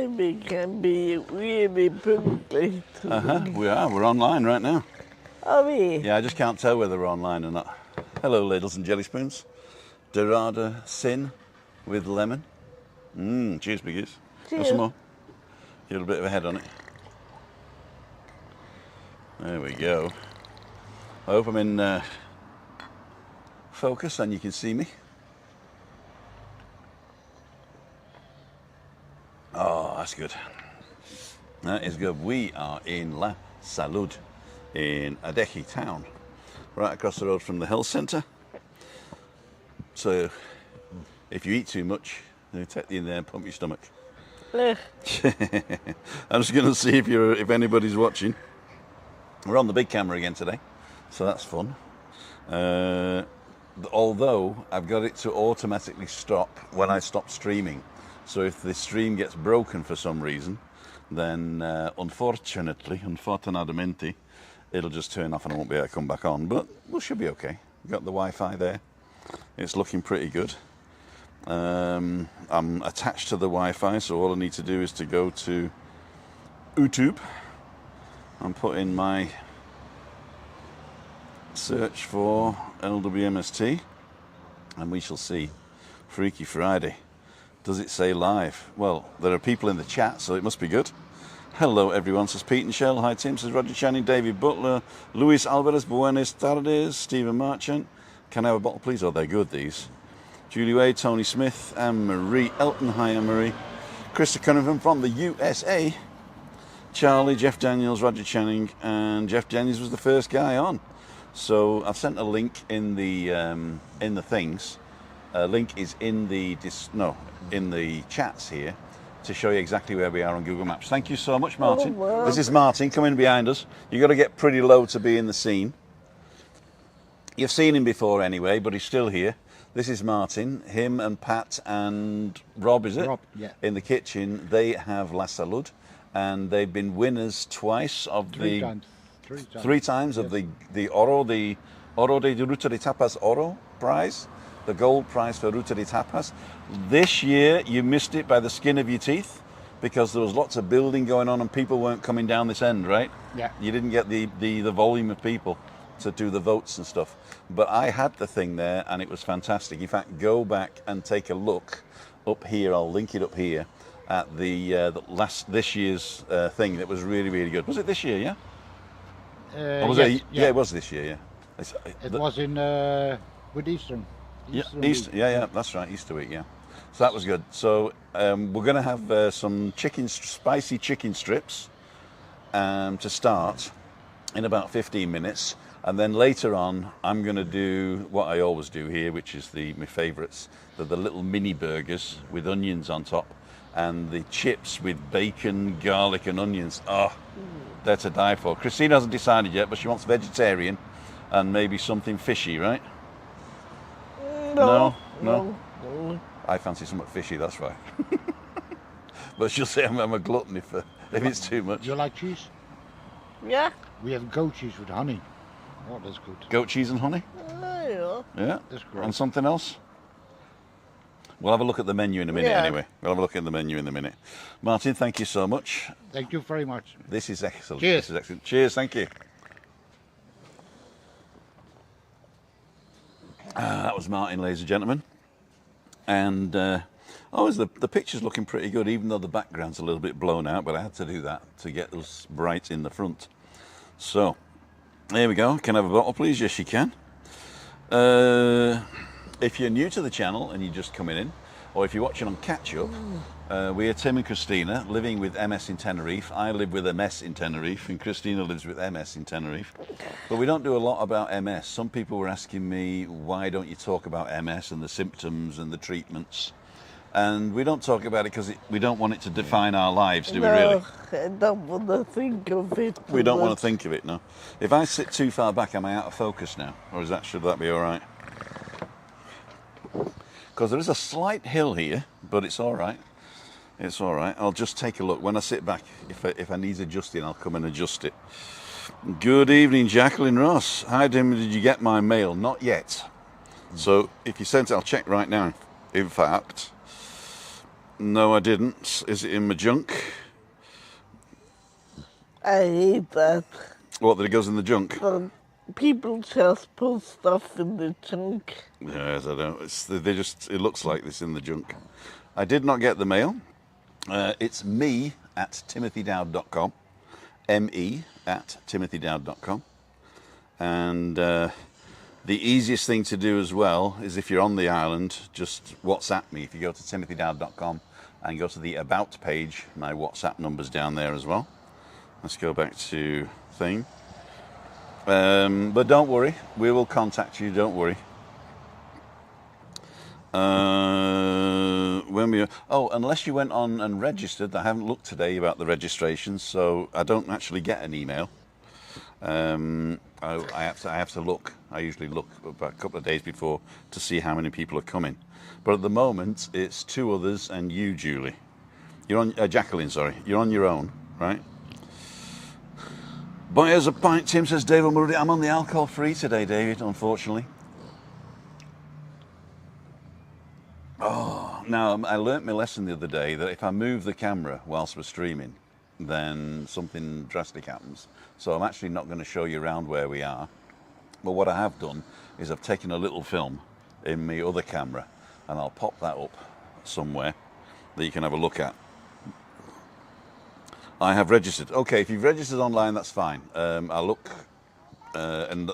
we can be really punktly. We are. We're online right now. Are we? Yeah, I just can't tell whether we're online or not. Hello, ladles and jelly spoons. Dorada Sin with lemon. Cheers, biggies. Got some more. Get a bit of a head on it. There we go. I hope I'm in focus and you can see me. Oh, that's good. That is good. We are in La Salud in ADEJE town, right across the road from the health centre. So if you eat too much, they take you in there and pump your stomach. I'm just going to see if anybody's watching. We're on the big camera again today, so that's fun. Although I've got it to automatically stop when I stop streaming. So if the stream gets broken for some reason, then unfortunately, it'll just turn off and I won't be able to come back on. But we should be okay. We've got the Wi-Fi there. It's looking pretty good. I'm attached to the Wi-Fi, so all I need to do is to go to YouTube and put in my search for LWMST, and we shall see. Freaky Friday. Does it say live? Well, there are people in the chat, so it must be good. Hello, everyone, says Pete and Shell. Hi, Tim, says Roger Channing, David Butler, Luis Alvarez, Buenas tardes, Stephen Marchant. Can I have a bottle, please? Oh, they're good, these. Julie Wade, Tony Smith, Anne-Marie Elton. Hi, Anne-Marie. Krista Cunningham from the USA. Charlie, Jeff Daniels, Roger Channing, and Jeff Daniels was the first guy on. So I've sent a link in the things. Link is in the chats here to show you exactly where we are on Google Maps. Thank you so much, Martin. Oh, wow. This is Martin coming behind us. You've got to get pretty low to be in the scene. You've seen him before anyway, but he's still here. This is Martin. Him and Pat and Rob, is it? Rob, yeah. In the kitchen. They have La Salud, and they've been winners twice of Three times of yes. the Oro de Ruta de Tapas Oro prize. The gold prize for Ruta de Tapas. This year, you missed it by the skin of your teeth because there was lots of building going on and people weren't coming down this end, right? Yeah. You didn't get the volume of people to do the votes and stuff. But I had the thing there and it was fantastic. In fact, go back and take a look up here. I'll link it up here at this year's thing that was really, really good. Was it this year, yeah? Or was yes, yeah, it was this year, yeah. It was in with Eastern. Easter, yeah, that's right, Easter week, yeah. So that was good. So we're going to have some spicy chicken strips to start in about 15 minutes. And then later on, I'm going to do what I always do here, which is my favourites. They're the little mini burgers with onions on top and the chips with bacon, garlic and onions. Oh, they're to die for. Christine hasn't decided yet, but she wants vegetarian and maybe something fishy, right? No. I fancy something fishy, that's right. But she'll say I'm a glutton if it's too much. Do you like cheese? Yeah. We have goat cheese with honey. Oh, that's good. Goat cheese and honey? Yeah. Yeah. That's great. And something else? We'll have a look at the menu in a minute anyway. We'll have a look at the menu in a minute. Martin, thank you so much. Thank you very much. This is excellent. Cheers. This is excellent. Cheers, thank you. That was Martin, ladies and gentlemen. And the picture's looking pretty good, even though the background's a little bit blown out, but I had to do that to get us bright in the front. So, there we go. Can I have a bottle, please? Yes, you can. If you're new to the channel and you're just coming in, or if you're watching on catch up, we are Tim and Christina living with MS in Tenerife. I live with MS in Tenerife and Christina lives with MS in Tenerife. But we don't do a lot about MS. Some people were asking me, why don't you talk about MS and the symptoms and the treatments? And we don't talk about it because we don't want it to define our lives, do we really? I don't want to think of it. We don't want to think of it, no. If I sit too far back, am I out of focus now? Or should that be all right? Because there is a slight hill here, but it's all right. It's all right. I'll just take a look. When I sit back, if I need adjusting, I'll come and adjust it. Good evening, Jacqueline Ross. Hi, Tim. Did you get my mail? Not yet. So if you sent it, I'll check right now. In fact, No, I didn't. Is it in my junk? I hate that. What, that it goes in the junk? But people just put stuff in the junk. Yes, I don't. It looks like this in the junk. I did not get the mail. It's me@timothydowd.com. me@timothydowd.com. And the easiest thing to do as well is if you're on the island, just WhatsApp me. If you go to timothydowd.com and go to the About page, my WhatsApp number's down there as well. Let's go back to thing. But don't worry, we will contact you, don't worry. Unless you went on and registered. I haven't looked today about the registration, so I don't actually get an email. I have to look. I usually look about a couple of days before to see how many people are coming. But at the moment, it's 2 others and you, Julie. You're on Jacqueline. Sorry, you're on your own, right? Buy us a pint. Tim says, David Murray, I'm on the alcohol free today, David. Unfortunately. Oh, now I learnt my lesson the other day that if I move the camera whilst we're streaming, then something drastic happens. So I'm actually not going to show you around where we are. But what I have done is I've taken a little film in my other camera and I'll pop that up somewhere that you can have a look at. I have registered. Okay, if you've registered online, that's fine. I'll look and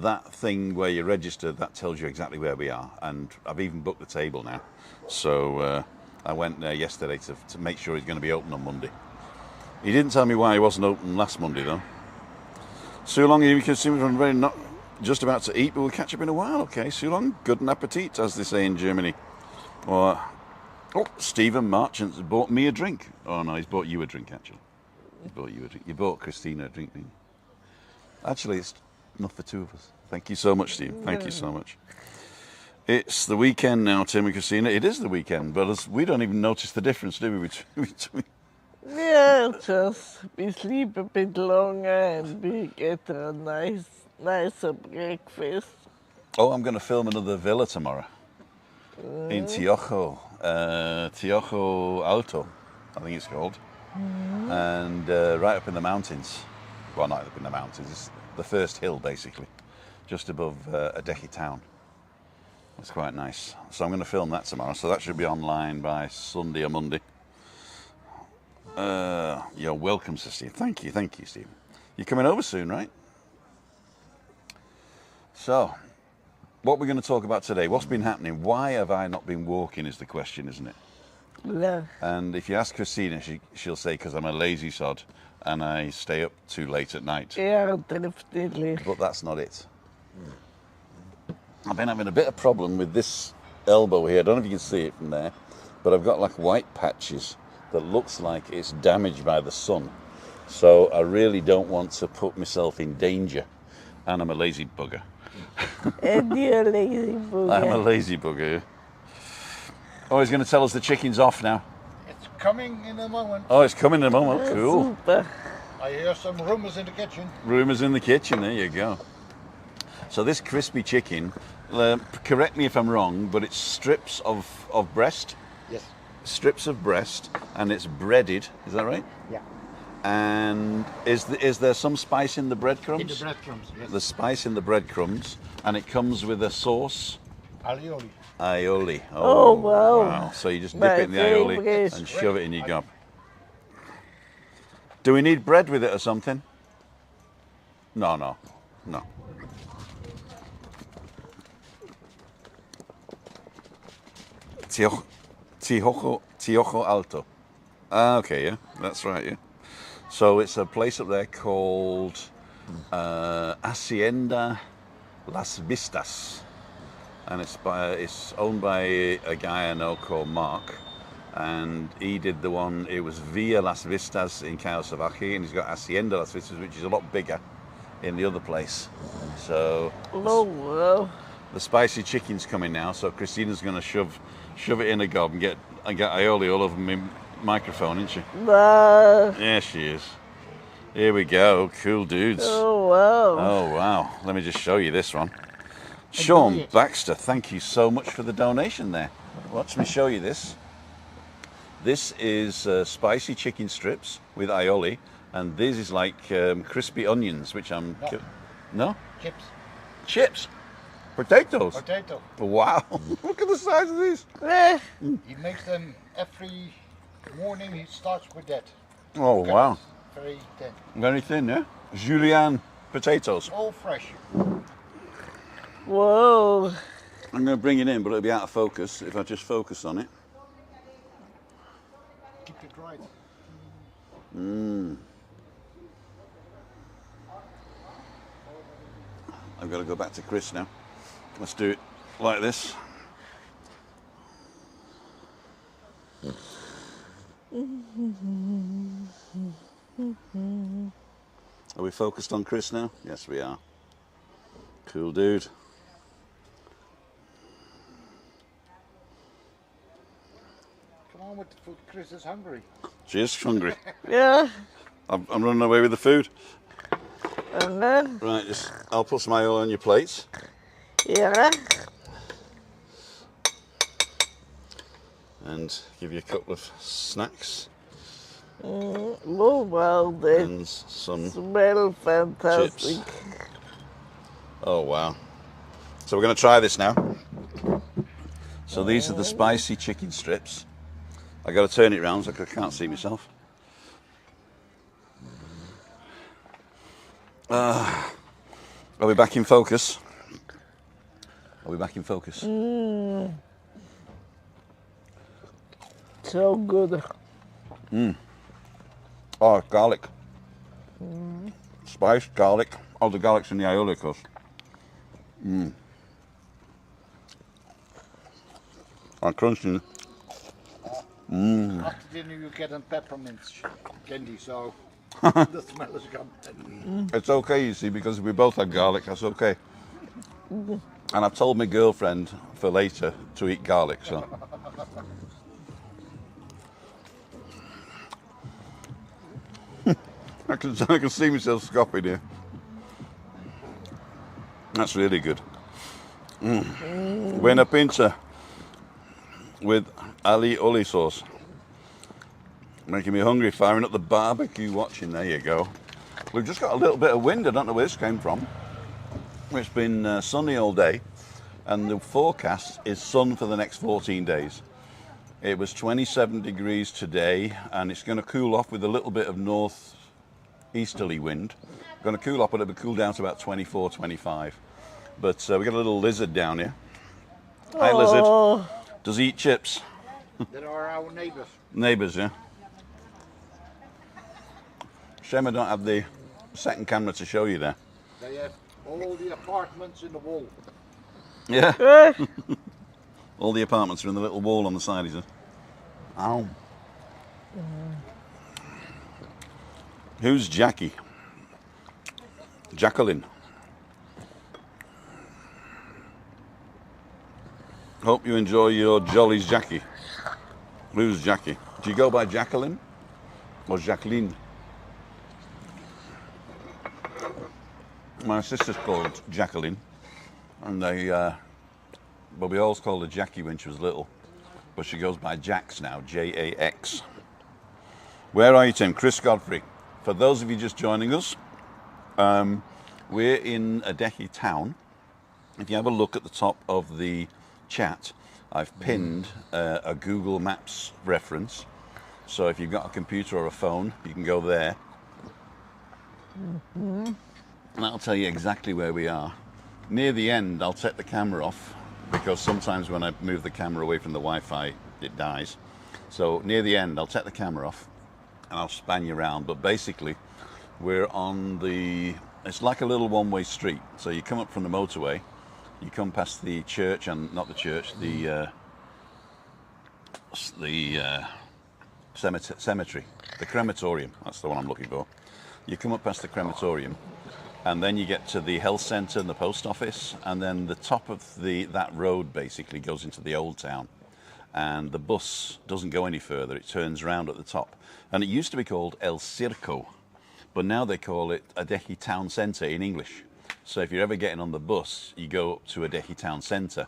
that thing where you registered, that tells you exactly where we are. And I've even booked the table now. So I went there yesterday to make sure he's going to be open on Monday. He didn't tell me why he wasn't open last Monday, though. So long, you can see me from very not just about to eat, but we'll catch up in a while. Okay, so long, guten Appetit, as they say in Germany. Or, Stephen Marchant has bought me a drink. Oh no, he's bought you a drink, actually. He's bought you a drink. You bought Christina a drink, didn't you? Actually, it's enough for 2 of us. Thank you so much, Steve. Thank you so much. It's the weekend now, Tim and Christina. It is the weekend, but we don't even notice the difference, do we, between Yeah, just we sleep a bit longer and we get a nicer breakfast. Oh, I'm going to film another villa tomorrow in Tiojo Alto, I think it's called, and right up in the mountains. Well, not up in the mountains. It's the first hill, basically, just above ADEJE town. It's quite nice. So I'm going to film that tomorrow. So that should be online by Sunday or Monday. You're welcome, Sir Steve. Thank you, Steve. You're coming over soon, right? So, what we're going to talk about today, what's been happening? Why have I not been walking is the question, isn't it? Yeah. And if you ask Christina, she'll say, because I'm a lazy sod and I stay up too late at night. Yeah, definitely. But that's not it. I've been having a bit of problem with this elbow here. I don't know if you can see it from there, but I've got like white patches that looks like it's damaged by the sun. So I really don't want to put myself in danger. And I'm a lazy bugger. And you're a lazy bugger. I'm a lazy bugger. Oh, he's going to tell us the chicken's off now. It's coming in a moment. Oh, it's coming in a moment. Cool. Super. I hear some rumours in the kitchen. Rumours in the kitchen. There you go. So this crispy chicken, correct me if I'm wrong, but it's strips of breast. Yes. Strips of breast, and it's breaded. Is that right? Yeah. And is there some spice in the breadcrumbs? In the breadcrumbs, yes. The spice in the breadcrumbs, and it comes with a sauce. Aioli. Aioli. Oh, wow. So you just dip My it in the aioli favourite. and shove it in your gob. Do we need bread with it or something? No. Tiojo Alto. Okay, yeah, that's right, yeah. So it's a place up there called Hacienda Las Vistas, and it's owned by a guy I know called Mark, and he did the one. It was Via Las Vistas in Caramelized, and he's got Hacienda Las Vistas, which is a lot bigger in the other place. So the spicy chicken's coming now. So Christina's going to shove it in a gob and get aioli all over my microphone, isn't she? Wow. Yeah, she is. Here we go. Cool dudes. Oh, wow. Oh, wow. Let me just show you this one. Sean Baxter, thank you so much for the donation there. Watch me show you this. This is spicy chicken strips with aioli, and this is like crispy onions, which I'm... No? Chips. Chips. Potatoes. Potato. Wow. Look at the size of these. He makes them every morning. He starts with that. Oh, wow. Very thin. Very thin, yeah? Julienne potatoes. All fresh. Whoa. I'm going to bring it in, but it'll be out of focus if I just focus on it. Keep it right. I've got to go back to Chris now. Let's do it like this. Are we focused on Chris now? Yes, we are. Cool dude. Come on with the food. Chris is hungry. She is hungry. Yeah. I'm running away with the food. And then, Right, I'll put some aioli on your plates. yeah. And give you a couple of snacks Oh, well, they and some smell fantastic. chips. Oh wow. So we're going to try this now. So these are the spicy chicken strips. I got to turn it around so I can't see myself. Are we back in focus? Are we back in focus? So good. Oh, garlic. Spice, garlic. Oh, the garlic's in the aioli, of course. And crunchy. After dinner you get a peppermint candy, so the smell is gone. It's okay, you see, because we both had garlic, that's okay. And I've told my girlfriend for later to eat garlic, so. I can see myself scoffing here. That's really good. Buena pinta with aioli sauce. Making me hungry, firing up the barbecue watching. There you go. We've just got a little bit of wind. I don't know where this came from. It's been sunny all day, and the forecast is sun for the next 14 days. It was 27 degrees today, and it's going to cool off with a little bit of northeasterly wind. Going to cool off, but it'll cool down to about 24, 25. But we got a little lizard down here. Hi, lizard. Does he eat chips? There are our neighbors. Neighbours, yeah. Shame I don't have the second camera to show you there. They have all the apartments in the wall. Yeah. All the apartments are in the little wall on the side, is it? Ow. Who's Jackie? Jacqueline. Hope you enjoy your jollies, Jackie. Who's Jackie? Do you go by Jacqueline or Jacqueline? My sister's called Jacqueline, and well, we always called her Jackie when she was little, but she goes by Jax now, J-A-X. Where are you, Tim? Chris Godfrey. For those of you just joining us, we're in ADEJE town. If you have a look at the top of the chat, I've pinned a Google Maps reference. So if you've got a computer or a phone, you can go there. And that'll tell you exactly where we are. Near the end, I'll take the camera off, because sometimes when I move the camera away from the Wi-Fi, it dies. So near the end, I'll take the camera off and I'll span you around. But basically, we're on it's like a little one-way street. So you come up from the motorway, you come past the church, and not the church, the cemetery, the crematorium. That's the one I'm looking for. You come up past the crematorium, and then you get to the health centre and the post office, and then the top of that road basically goes into the old town, and the bus doesn't go any further. It turns around at the top, and it used to be called El Circo, but now they call it ADEJE Town Centre in English. So if you're ever getting on the bus, you go up to ADEJE Town Centre.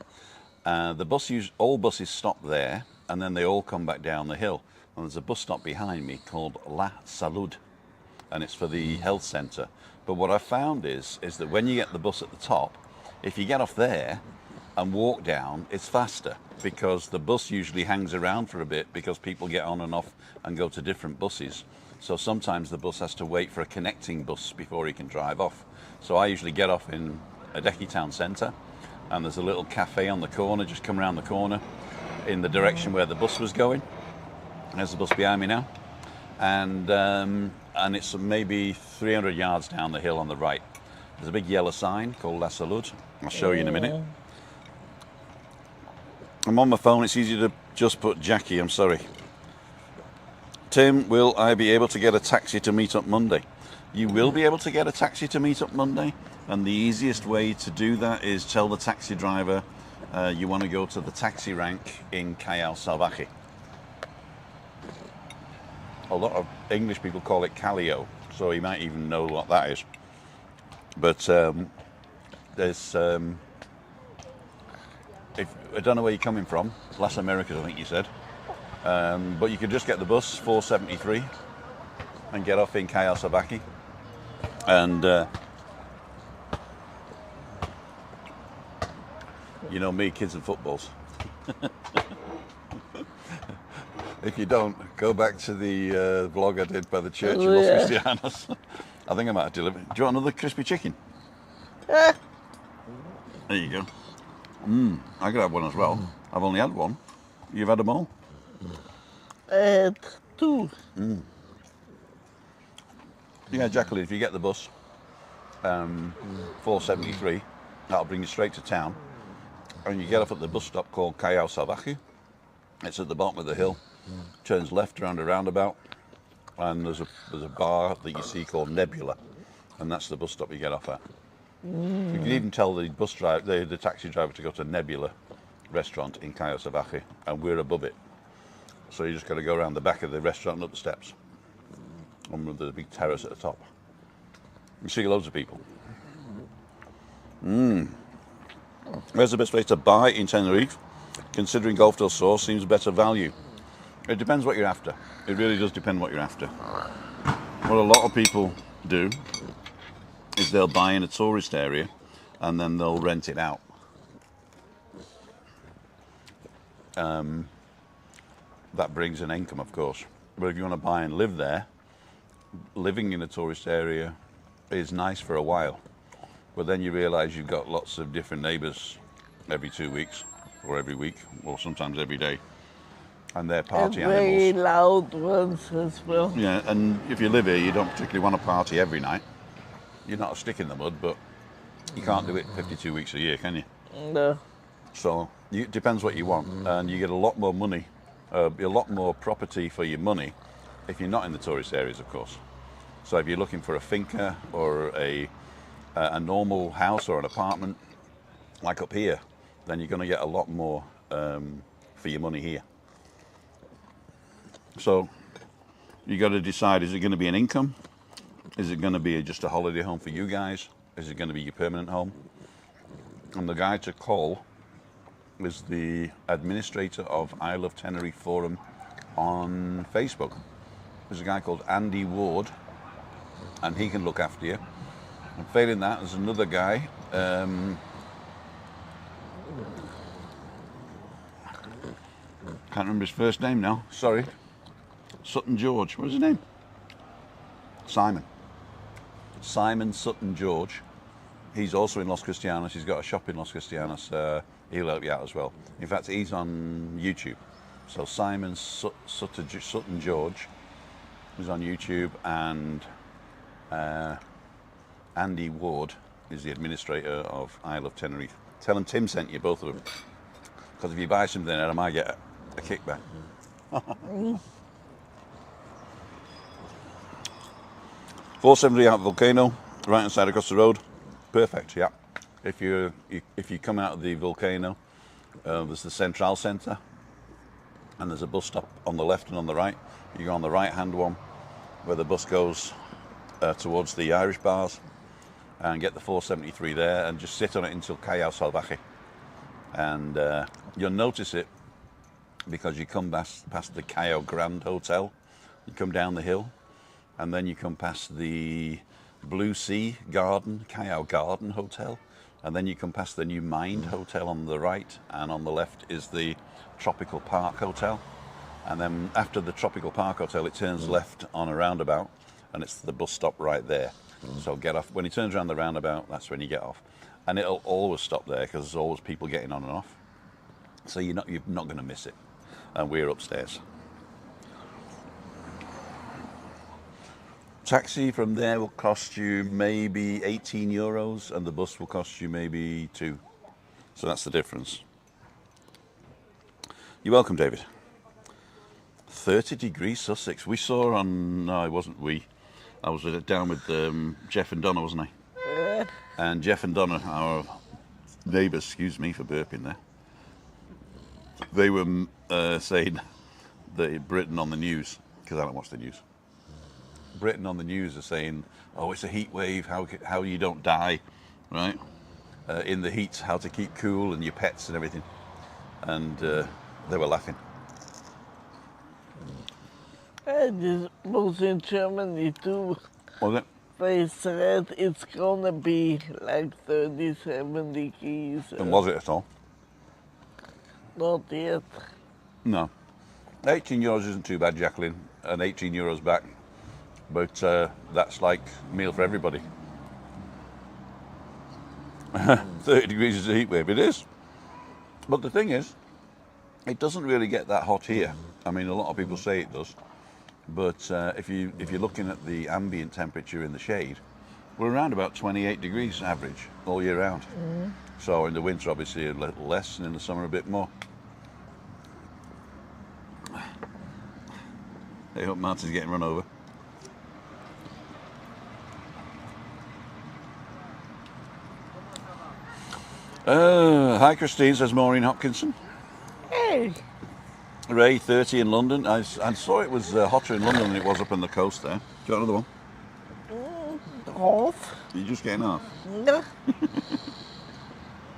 All buses stop there, and then they all come back down the hill. And there's a bus stop behind me called La SALUD, and it's for the health centre. But what I found is that when you get the bus at the top, if you get off there and walk down, it's faster, because the bus usually hangs around for a bit because people get on and off and go to different buses. So sometimes the bus has to wait for a connecting bus before he can drive off. So I usually get off in ADEJE town centre, and there's a little cafe on the corner, just come around the corner in the direction where the bus was going. There's the bus behind me now. And it's maybe 300 yards down the hill on the right. There's a big yellow sign called La SALUD. I'll show you in a minute. I'm on my phone, it's easy to just put Jackie, I'm sorry. Tim, will I be able to get a taxi to meet up Monday? You will be able to get a taxi to meet up Monday, and the easiest way to do that is tell the taxi driver you want to go to the taxi rank in Callao Salvaje. A lot of English people call it Callao, so you might even know what that is. But there's, I don't know where you're coming from, Las Americas I think you said, but you could just get the bus 473 and get off in Callao Salvaje, and you know me, kids and footballs. If you don't, go back to the vlog I did by the church in Los Cristianos. I think I might have delivered. Do you want another crispy chicken? There you go. I could have one as well. I've only had one. You've had them all? Two. Yeah, Jacqueline, if you get the bus 473, that'll bring you straight to town. And you get off at the bus stop called Callao Salvaje. It's at the bottom of the hill. Turns left around a roundabout, and there's a bar that you see called Nebula, and that's the bus stop you get off at. You can even tell the bus driver, the taxi driver, to go to Nebula restaurant in Callao Salvaje, and we're above it. So you just got to go around the back of the restaurant and up the steps. And there's a big terrace at the top. You see loads of people. Where's the best place to buy in Tenerife? Considering Golf del Sur seems better value. It depends what you're after. It really does depend what you're after. What a lot of people do is they'll buy in a tourist area and then they'll rent it out. That brings an income, of course. But if you want to buy and live there, living in a tourist area is nice for a while. But then you realise you've got lots of different neighbours every 2 weeks, or every week, or sometimes every day. And they're party and animals. very loud ones as well. Yeah, and if you live here, you don't particularly want to party every night. You're not a stick in the mud, but you can't do it 52 weeks a year, can you? No. So it depends what you want, and you get a lot more money, a lot more property for your money if you're not in the tourist areas, of course. So if you're looking for a finca or a normal house or an apartment, like up here, then you're going to get a lot more for your money here. So you got to decide, is it going to be an income? Is it going to be just a holiday home for you guys? Is it going to be your permanent home? And the guy to call is the administrator of I Love Tenerife Forum on Facebook. There's a guy called Andy Ward, and he can look after you. And failing that, there's another guy. Can't remember his first name now. Sorry. Sutton George. What was his name? Simon. Simon Sutton George. He's also in Los Cristianos. He's got a shop in Los Cristianos. He'll help you out as well. In fact, he's on YouTube. So Simon Sutton George is on YouTube, and Andy Ward is the administrator of I Love Tenerife. Tell him Tim sent you, both of them. Because if you buy something there, I might get a kickback. 470 out of Volcano, right hand side across the road. Perfect, yeah. If you come out of the Volcano, there's the Central Centre, and there's a bus stop on the left and on the right. You go on the right hand one, where the bus goes towards the Irish bars, and get the 473 there, and just sit on it until Callao Salvaje. And you'll notice it because you come past the Cayo Grand Hotel, you come down the hill, and then you come past the Blue Sea Garden, Cayo Garden Hotel, and then you come past the new Mind Hotel on the right, and on the left is the Tropical Park Hotel. And then after the Tropical Park Hotel, it turns left on a roundabout, and it's the bus stop right there. So get off. When he turns around the roundabout, that's when you get off. And it'll always stop there because there's always people getting on and off. So you're not going to miss it. And we're upstairs. Taxi from there will cost you maybe 18 euros, and the bus will cost you maybe 2. So that's the difference. You're welcome, David. 30 degrees Sussex. We saw on... No, it wasn't we. I was down with Jeff and Donna, wasn't I? And Jeff and Donna, our neighbours, excuse me for burping there, they were saying that Britain on the news, because I don't watch the news, Britain on the news are saying, oh, it's a heat wave, how you don't die, right? In the heat, how to keep cool and your pets and everything. And they were laughing. This was in Germany too. Was it? They said it's gonna be like 37 degrees. And was it at all? Not yet. No. 18 euros isn't too bad, Jacqueline, and 18 euros back. But that's like a meal for everybody. 30 degrees is a heat wave, it is. But the thing is, it doesn't really get that hot here. I mean, a lot of people say it does. But if you're looking at the ambient temperature in the shade, we're around about 28 degrees average all year round. So in the winter, obviously, a little less, and in the summer, a bit more. I hope Martin's getting run over. Hi, Christine, says Maureen Hopkinson. Hey, Ray, 30 in London. I saw it was hotter in London than it was up on the coast there. Do you want another one? off? You're just getting off. No.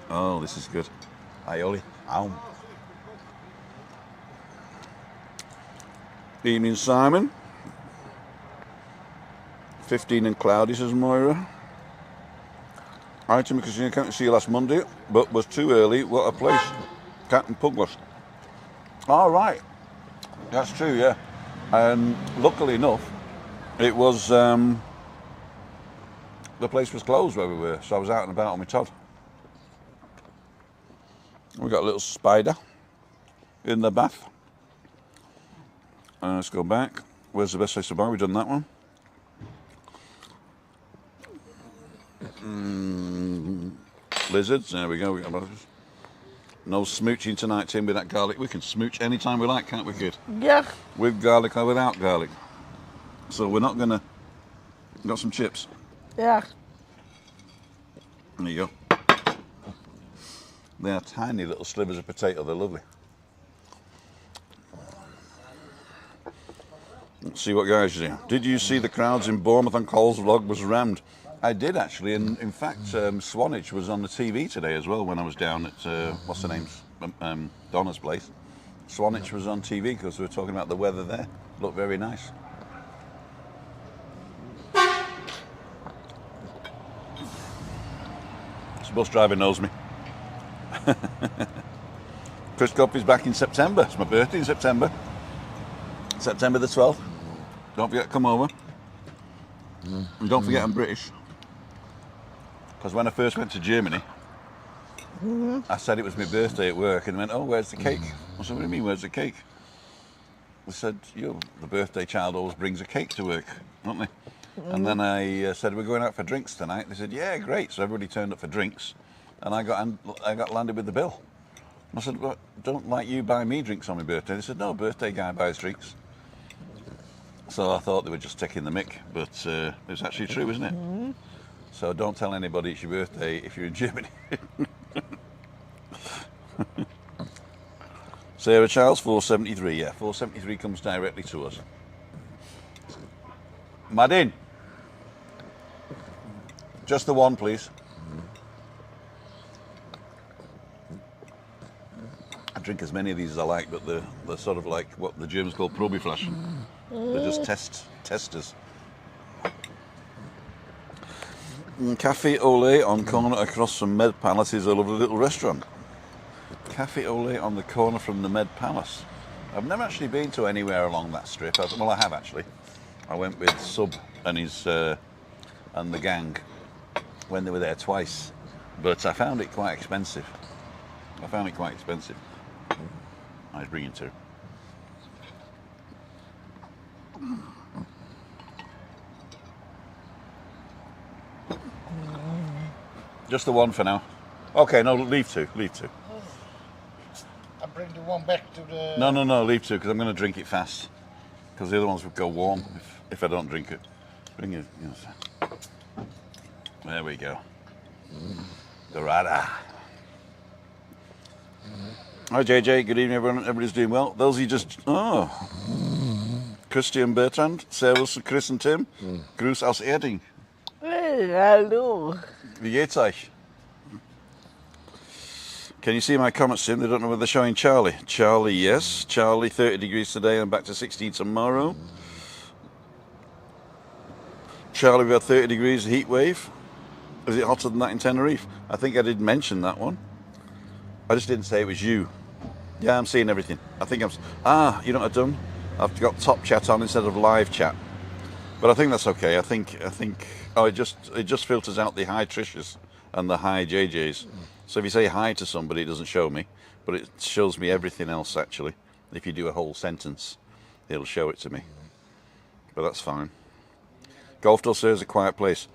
Oh, this is good. Aioli. Ow. Evening, Simon. 15 and cloudy, says Moira. Hi, Timmy Casino. Can't see you last Monday, but was too early. What a place. Captain Pugwas. All right. That's true, yeah. And luckily enough, it was, the place was closed where we were, so I was out and about on my Todd. We got a little spider in the bath. Let's go back. Where's the best place to buy? We've done that one. Lizards, there we go. We got lizards. No smooching tonight, Tim, with that garlic. We can smooch anytime we like, can't we, kid? Yeah. With garlic or without garlic. So we're not gonna... Got some chips. Yeah. There you go. They are tiny little slivers of potato. They're lovely. Let's see what guys are doing. Did you see the crowds in Bournemouth on Cole's vlog was rammed? I did, actually, and in fact, Swanage was on the TV today as well when I was down at, what's her name's, Donna's place. Swanage was on TV because we were talking about the weather there. Looked very nice. This bus driver knows me. Chris Coffey's back in September. It's my birthday in September. September the 12th. Don't forget to come over. And don't forget I'm British. Because when I first went to Germany, I said it was my birthday at work, and they went, oh, where's the cake? I said, what do you mean, where's the cake? They said, the birthday child always brings a cake to work, don't they? And then I said, we're going out for drinks tonight. They said, yeah, great. So everybody turned up for drinks, and I got landed with the bill. I said, well, don't like you buy me drinks on my birthday. They said, no, birthday guy buys drinks. So I thought they were just taking the mick, but it was actually true, isn't it? So don't tell anybody it's your birthday if you're in Germany. Sarah Charles, 473, yeah, 473 comes directly to us. Madin, just the one, please. drink as many of these as I like, but they're sort of like what the Germans call Probeflaschen. They're just testers. Cafe Ole on corner across from Med Palace is a lovely little restaurant. Cafe Ole on the corner from the Med Palace. I've never actually been to anywhere along that strip. Well, I have actually. I went with Sub and his and the gang when they were there twice, but I found it quite expensive. I was bringing two. Just the one for now. Okay, no, leave two. I bring the one back to the... No, leave two, because I'm going to drink it fast. Because the other ones would go warm if I don't drink it. Bring it. There we go. Dorada. Hi JJ, good evening everyone. Everybody's doing well. Those of you just... Christian Bertrand, Servus, Chris und Tim. Gruß aus Erding. Hey, hallo. Wie geht's euch? Can you see my comments, Tim? They don't know whether they're showing Charlie. Charlie, yes. Charlie, 30 degrees today and back to 16 tomorrow. Charlie, we've had 30 degrees heat wave. Is it hotter than that in Tenerife? I think I did mention that one. I just didn't say it was you. Yeah, I'm seeing everything. I think I'm... you know what I've done? I've got top chat on instead of live chat. But I think that's okay. I think... Oh, it just filters out the hi Trishas and the hi JJs. So if you say hi to somebody, it doesn't show me, but it shows me everything else actually. If you do a whole sentence, it'll show it to me. But that's fine. Golf del Sur is a quiet place.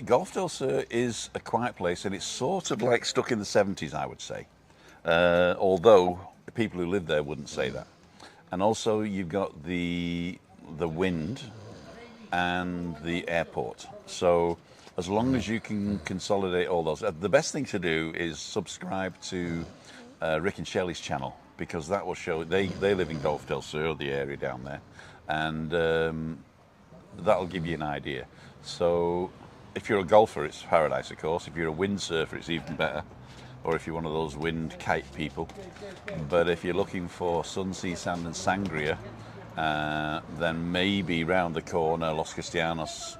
Golf del Sur is a quiet place, and it's sort of like stuck in the 70s, I would say. Although the people who live there wouldn't say that. And also you've got the wind and the airport. So as long as you can consolidate all those, the best thing to do is subscribe to Rick and Shelley's channel, because that will show, they live in Golf del Sur, the area down there, and that'll give you an idea. So if you're a golfer, it's paradise, of course. If you're a windsurfer, it's even better, or if you're one of those wind kite people. But if you're looking for sun, sea, sand and sangria, then maybe round the corner, Los Cristianos,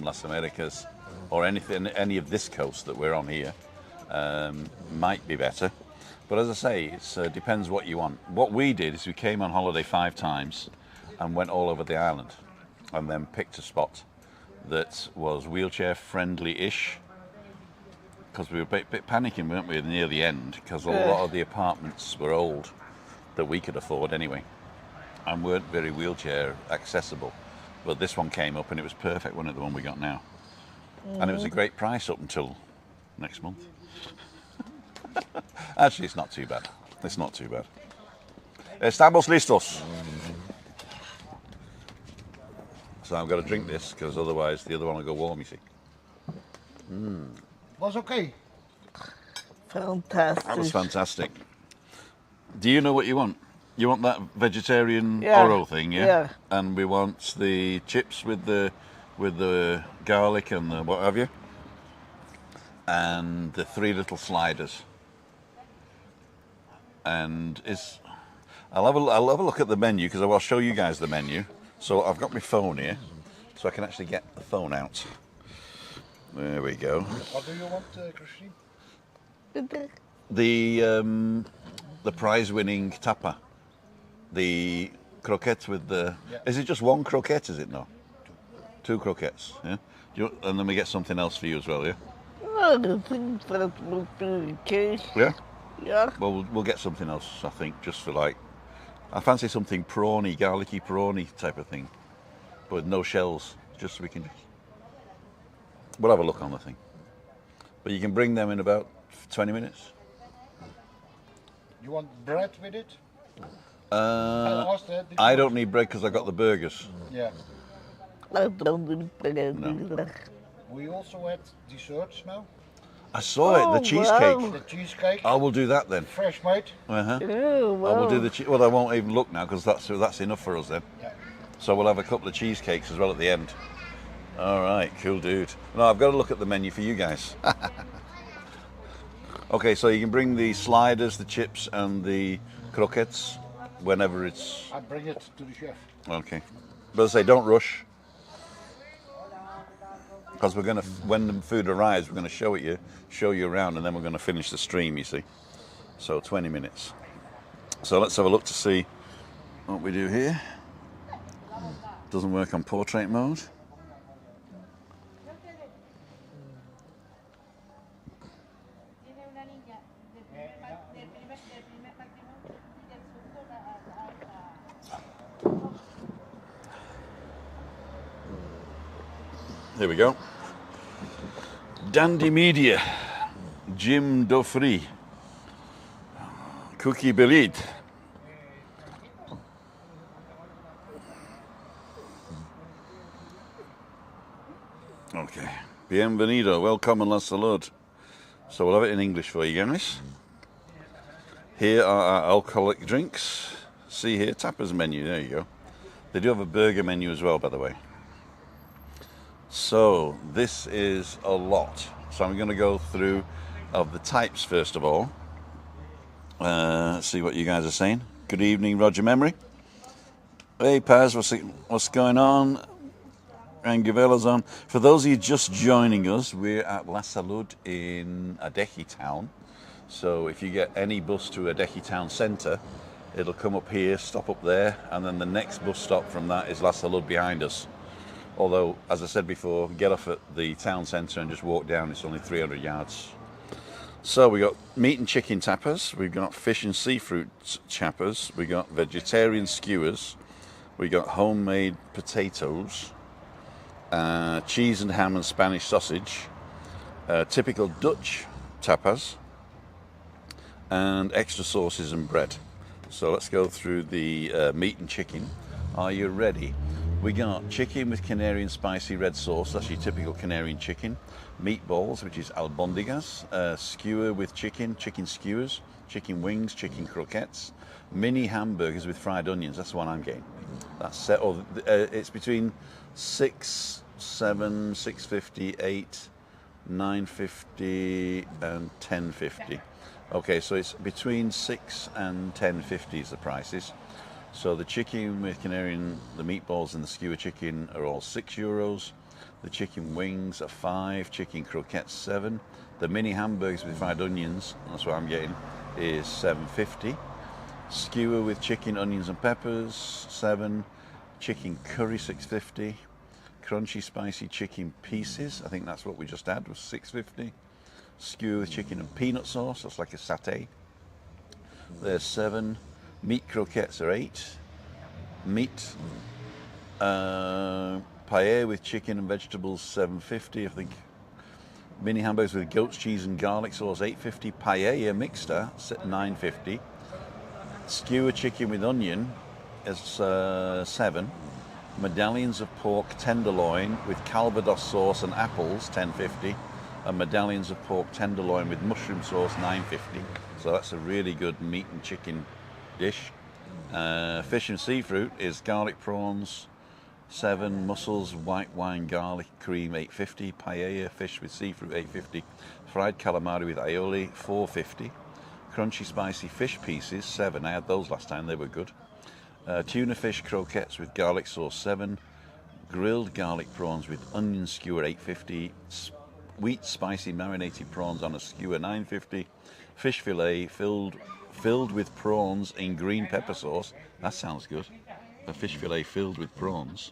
Las Americas, or any of this coast that we're on here, might be better. But as I say, it depends what you want. What we did is we came on holiday 5 times and went all over the island, and then picked a spot that was wheelchair friendly-ish, because we were a bit panicking, weren't we, near the end, because a lot of the apartments were old, that we could afford anyway, and weren't very wheelchair accessible. But this one came up and it was perfect, wasn't it, the one we got now? And it was a great price up until next month. Actually, it's not too bad. It's not too bad. Estamos listos. So I've got to drink this, because otherwise the other one will go warm, you see. Was okay. Fantastic. That was fantastic. Do you know what you want? You want that vegetarian Oro thing, yeah? Yeah. And we want the chips with the garlic and the what have you, and the 3 little sliders. And I'll have a look at the menu, because I will show you guys the menu. So I've got my phone here, so I can actually get the phone out. There we go. What do you want, Christine? The prize-winning tapa, the croquettes with the. Yeah. Is it just 1 croquette? Is it no? 2 croquettes. Yeah. And then we get something else for you as well. Yeah. I think that would be the case. Yeah. Yeah. Well, we'll get something else, I think, just for like. I fancy something prawny, garlicky prawny type of thing, but no shells, just so we can. We'll have a look on the thing. But you can bring them in about 20 minutes. You want bread with it? I don't need bread because I got the burgers. Yeah. I don't need bread either. We also had desserts now. I saw it, the cheesecake. Wow. The cheesecake. I will do that then. Fresh made. Uh-huh. Oh, wow. I will do the well, I won't even look now, because that's enough for us then. Yeah. So we'll have a couple of cheesecakes as well at the end. All right, cool dude. No, I've got to look at the menu for you guys. Okay, so you can bring the sliders, the chips, and the croquettes whenever it's... I bring it to the chef. Okay. But as I say, don't rush. Because we're going to, when the food arrives, we're going to show you around, and then we're going to finish the stream, you see. So 20 minutes. So let's have a look to see what we do here. Doesn't work on portrait mode. Here we go. Dandy Media, Jim Dofri, Cookie Belid. Okay. Bienvenido, welcome and la salud. So we'll have it in English for you guys. Here are our alcoholic drinks. See here, tapas menu, there you go. They do have a burger menu as well, by the way. So this is a lot. So I'm going to go through of the types first of all. See what you guys are saying. Good evening, Roger Memory. Hey Paz, what's going on? And Gavella's on. For those of you just joining us, we're at La Salud in ADEJE town. So if you get any bus to ADEJE town centre, it'll come up here, stop up there, and then the next bus stop from that is La Salud behind us. Although, as I said before, get off at the town centre and just walk down, it's only 300 yards. So we got meat and chicken tapas, we've got fish and seafood chapas, we got vegetarian skewers, we got homemade potatoes, cheese and ham and Spanish sausage, typical Dutch tapas, and extra sauces and bread. So let's go through the meat and chicken. Are you ready? We got chicken with Canarian spicy red sauce, that's your typical Canarian chicken. Meatballs, which is albondigas. Skewer with chicken skewers. Chicken wings, chicken croquettes. Mini hamburgers with fried onions, that's the one I'm getting. That's set. It's between 6, 7, 6.50, 8, 9.50 and 10.50. Okay, so it's between 6 and 10.50 is the prices. So the chicken with Canarian, the meatballs and the skewer chicken are all €6. The chicken wings are 5, chicken croquettes 7. The mini hamburgers with fried onions, that's what I'm getting, is 7.50. Skewer with chicken, onions and peppers 7. Chicken curry 6.50. Crunchy spicy chicken pieces, I think that's what we just had, was 6.50. Skewer with chicken and peanut sauce, that's like a satay. There's 7. Meat croquettes are 8. Meat paella with chicken and vegetables 7.50, I think. Mini hamburgers with goat's cheese and garlic sauce 8.50. Paella mixta 9.50. Skewer chicken with onion is 7. Medallions of pork tenderloin with Calvados sauce and apples 10.50. And medallions of pork tenderloin with mushroom sauce 9.50. So that's a really good meat and chicken dish. Fish and seafood is garlic prawns 7, mussels, white wine, garlic cream 8.50, paella fish with seafood 8.50, fried calamari with aioli 4.50, crunchy spicy fish pieces 7. I had those last time, they were good. Tuna fish croquettes with garlic sauce 7, grilled garlic prawns with onion skewer 8.50, wheat spicy marinated prawns on a skewer 9.50, fish fillet filled with prawns in green pepper sauce. That sounds good. A fish fillet filled with prawns.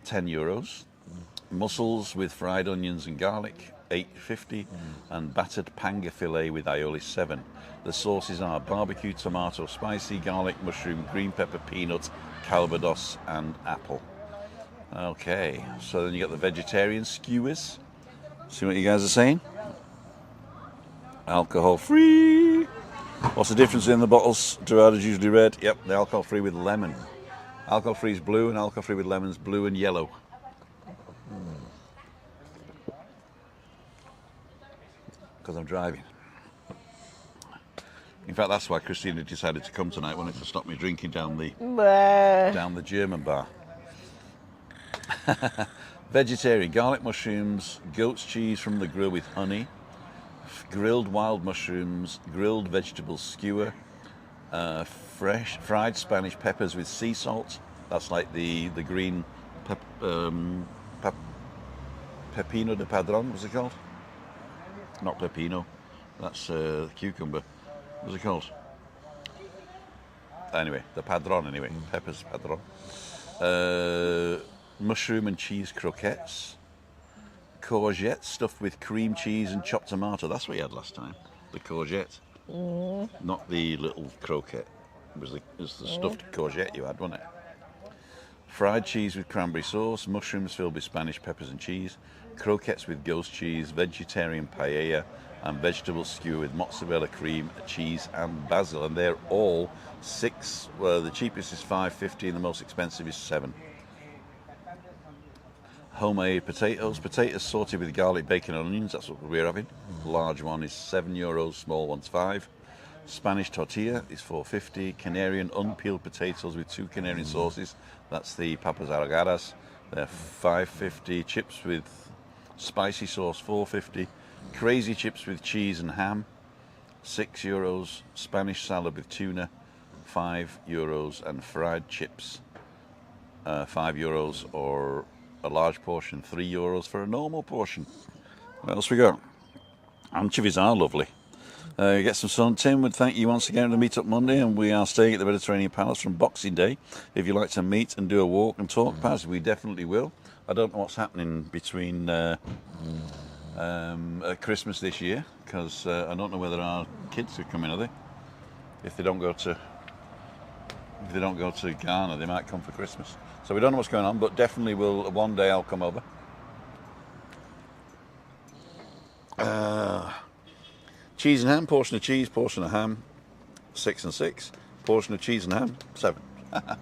€10. Mussels with fried onions and garlic, 8.50, and battered panga fillet with aioli 7. The sauces are barbecue, tomato, spicy, garlic, mushroom, green pepper, peanut, calvados, and apple. Okay, so then you got the vegetarian skewers. See what you guys are saying? Alcohol free. What's the difference in the bottles? Dorada's usually red. Yep, the alcohol free with lemon. Alcohol free is blue, and alcohol free with lemons blue and yellow. Because I'm driving. In fact, that's why Christina decided to come tonight, wanted to stop me drinking down the German bar. Vegetarian, garlic mushrooms, goat's cheese from the grill with honey, grilled wild mushrooms, grilled vegetable skewer, fresh fried Spanish peppers with sea salt. That's like the green pepino de padron, what's it called? Not pepino, that's cucumber. What's it called? Anyway, the padron anyway, peppers padron. Mushroom and cheese croquettes. Courgette stuffed with cream cheese and chopped tomato. That's what you had last time, the courgette. Not the little croquette. It was the stuffed courgette you had, wasn't it? Fried cheese with cranberry sauce, mushrooms filled with Spanish peppers and cheese, croquettes with ghost cheese, vegetarian paella, and vegetable skewer with mozzarella cream, cheese, and basil. And they're all $6. Well, the cheapest is $5.50 and the most expensive is $7. Homemade potatoes sorted with garlic, bacon, and onions. That's what we're having. The large one is €7, small one's $5. Spanish tortilla is $4.50. Canarian unpeeled potatoes with 2 Canarian sauces. That's the papas arrogadas. They're $5.50. Chips with spicy sauce, $4.50. Crazy chips with cheese and ham, €6. Spanish salad with tuna, €5. And fried chips, €5, or a large portion, €3 for a normal portion. What else we got? Anchovies are lovely. Get some sun. Tim would thank you once again to meet up Monday, and we are staying at the Mediterranean Palace from Boxing Day. If you'd like to meet and do a walk and talk, Paz, we definitely will. I don't know what's happening between Christmas this year, because I don't know whether our kids are coming, are they? If they don't go to Ghana, they might come for Christmas. So we don't know what's going on, but definitely will. One day I'll come over. Cheese and ham, portion of cheese, portion of ham, 6 and 6. Portion of cheese and ham, 7. I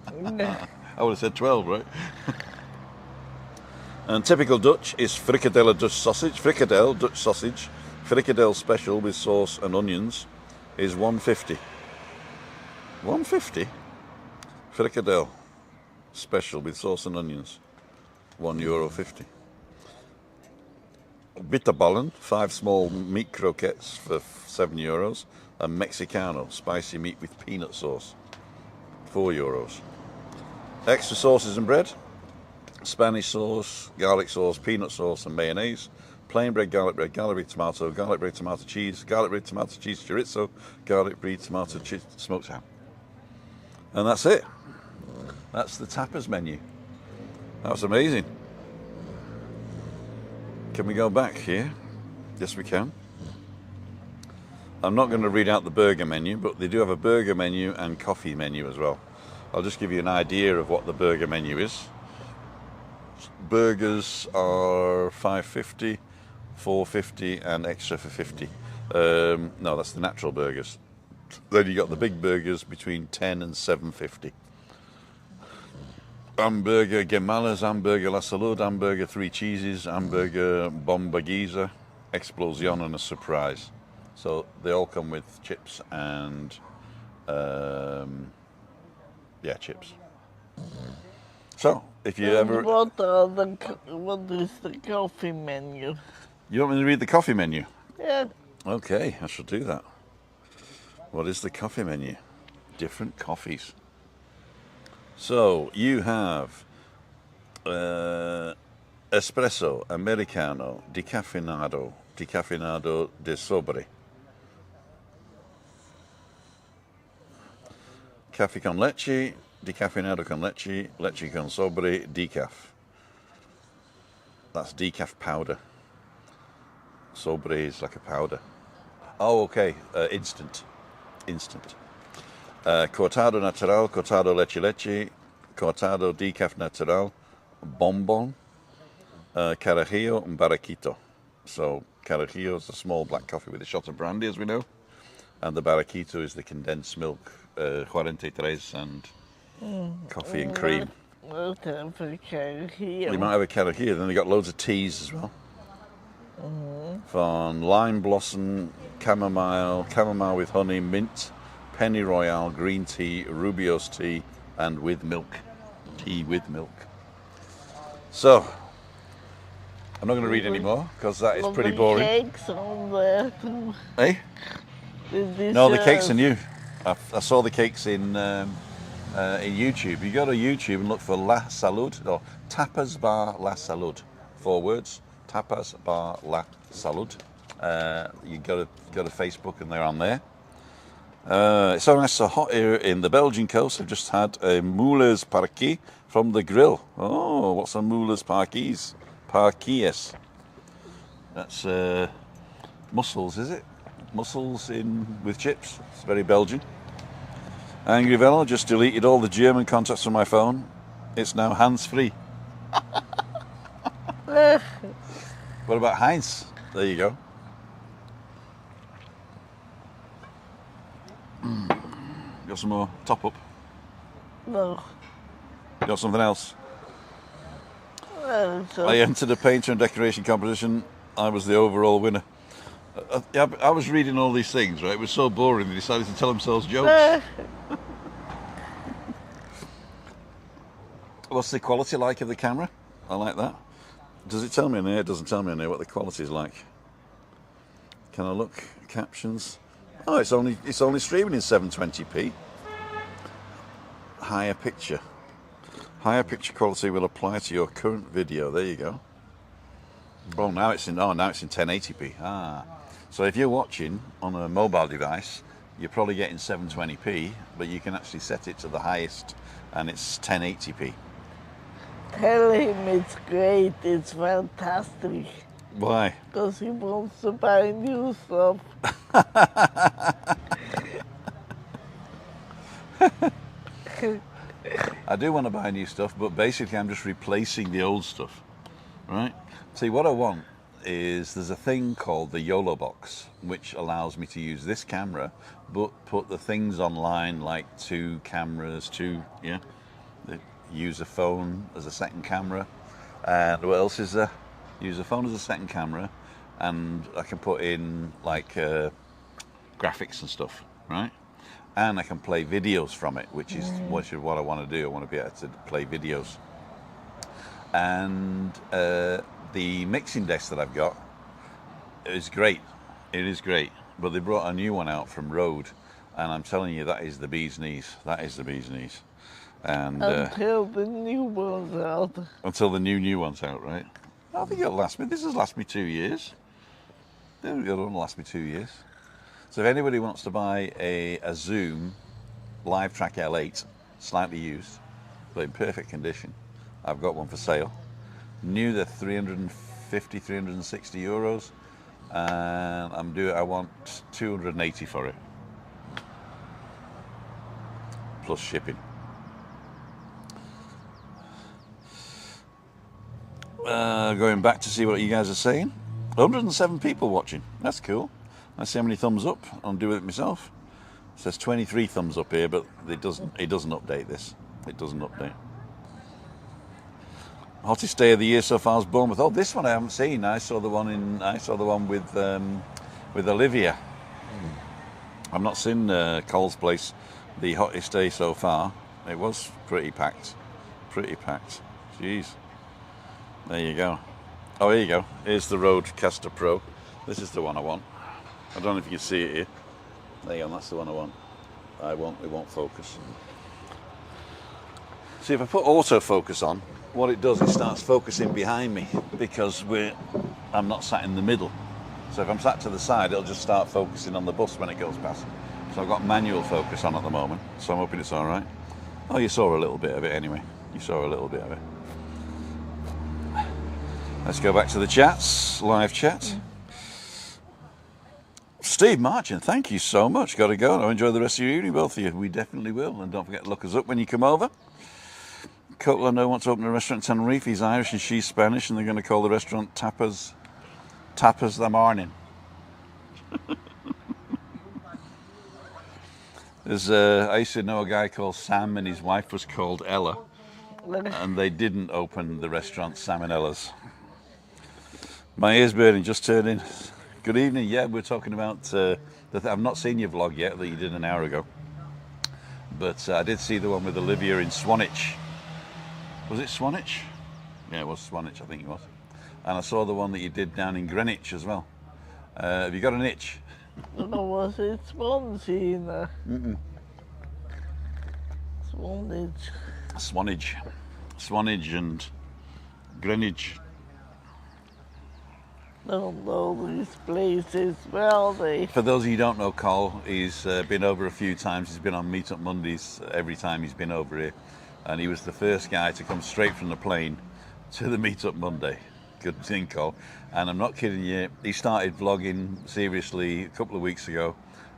would have said 12, right? And typical Dutch is frikadelle Dutch sausage. Frikadelle Dutch sausage, frikadelle special with sauce and onions is $1.50. $1.50? Frikadelle special with sauce and onions, €1.50. Bitterballen, 5 small meat croquettes for €7. And Mexicano, spicy meat with peanut sauce, €4. Extra sauces and bread, Spanish sauce, garlic sauce, peanut sauce, and mayonnaise. Plain bread, garlic bread tomato cheese, garlic bread, tomato cheese chorizo, garlic bread, tomato cheese, smoked ham. And that's it. That's the tapas menu. That was amazing. Can we go back here? Yes, we can. I'm not going to read out the burger menu, but they do have a burger menu and coffee menu as well. I'll just give you an idea of what the burger menu is. Burgers are $5.50, $4.50, and extra for $50. No, that's the natural burgers. Then you got the big burgers between $10 and $7.50. Hamburger Gemalas, Hamburger La Salud, Hamburger 3 Cheeses, Hamburger Bombagiza, Explosion, and a surprise. So they all come with chips and chips. So if you ever, what is the coffee menu? You want me to read the coffee menu? Yeah. Okay, I shall do that. What is the coffee menu? Different coffees. So you have espresso, americano, decaffeinado de sobre, caffè con leche, decaffeinado con leche, leche con sobre, decaf. That's decaf powder. Sobre is like a powder. Oh, okay, instant. Cortado natural, cortado leche, cortado decaf natural, bonbon, carajillo, and barraquito. So carajillo is a small black coffee with a shot of brandy, as we know, and the barraquito is the condensed milk, 43, and coffee and cream. We'll have a carajillo. We might have a carajillo. Then they got loads of teas as well. From lime blossom, chamomile with honey, mint, penny royale, green tea, Rubio's tea, and with milk. Tea with milk. So, I'm not going to read any more because that is pretty Lovely boring. cakes on there too. Eh? No, the cakes are new. I saw the cakes in YouTube. You go to YouTube and look for La Salud, or Tapas Bar La Salud. 4 words. Tapas Bar La Salud. You go to Facebook and they're on there. It's so nice, so hot here in the Belgian coast. I've just had a Millar's parquet from the grill. Oh, what's a Millar's parquets? Parquets. That's mussels, is it? Mussels in with chips. It's very Belgian. Angry Velo just deleted all the German contacts from my phone. It's now hands-free. What about Heinz? There you go. Got some more top up? No. Got something else? So I entered a painter and decoration competition. I was the overall winner. I was reading all these things, right? It was so boring they decided to tell themselves jokes. What's the quality like of the camera? I like that. Does it tell me in there? It doesn't tell me in there what the quality is like. Can I look? Captions. Oh, it's only streaming in 720p. Higher picture. Higher picture quality will apply to your current video. There you go. Oh, now it's in 1080p. Ah. So if you're watching on a mobile device, you're probably getting 720p, but you can actually set it to the highest and it's 1080p. tell him it's great, it's fantastic. Why? Because he wants to buy new stuff. I do want to buy new stuff, but basically I'm just replacing the old stuff, right? See, what I want is there's a thing called the YOLO box, which allows me to use this camera, but put the things online like 2 cameras, use a phone as a second camera, and what else is there? Use a phone as a second camera, and I can put in like graphics and stuff, right? And I can play videos from it, which is what I want to do. I want to be able to play videos. And the mixing desk that I've got is great. It is great. But they brought a new one out from Rode, and I'm telling you, that is the bee's knees. That is the bee's knees. And Until the new one's out. until the new one's out, right? I think it'll last me. This has lasted me 2 years. There we go. It'll last me 2 years. So if anybody wants to buy a Zoom LiveTrack L8, slightly used, but in perfect condition, I've got one for sale. New, they're 350, 360 euros, and I want 280 for it, plus shipping. Going back to see what you guys are saying. 107 people watching. That's cool. Let's see how many thumbs up. I'll do it myself. It says 23 thumbs up here, but it doesn't update this. It doesn't update. Hottest day of the year so far is Bournemouth. Oh, this one I haven't seen. I saw the one with Olivia. I've not seen Cole's place. The hottest day so far. It was pretty packed. Pretty packed. Jeez. There you go. Oh, here you go. Here's the Rodecaster Pro. This is the one I want. I don't know if you can see it here. There you go. That's the one I want. It won't focus. See, if I put autofocus on, what it does, it starts focusing behind me because I'm not sat in the middle. So if I'm sat to the side, it'll just start focusing on the bus when it goes past. So I've got manual focus on at the moment, so I'm hoping it's all right. Oh, you saw a little bit of it anyway. You saw a little bit of it. Let's go back to the chats, live chat. Steve Marchant, thank you so much. Got to go. I'll enjoy the rest of your evening, both of you. We definitely will. And don't forget to look us up when you come over. Copeland wants to open a restaurant in Tenerife. He's Irish and she's Spanish, and they're going to call the restaurant Tapas the Morning. I used to know a guy called Sam, and his wife was called Ella, and they didn't open the restaurant Sam and Ella's. My ears burning, just turned in. Good evening. Yeah, we're talking about I've not seen your vlog yet that you did an hour ago, but I did see the one with Olivia in Swanage. Was it Swanage? Yeah, it was Swanage, I think it was. And I saw the one that you did down in Greenwich as well. Have you got an itch? No, was it Swansea? Swanage and Greenwich. Don't know these places well, they. For those of you who don't know Cole, he's been over a few times. He's been on Meet Up Mondays every time he's been over here. And he was the first guy to come straight from the plane to the Meet Up Monday. Good thing, Cole. And I'm not kidding you, he started vlogging seriously a couple of weeks ago,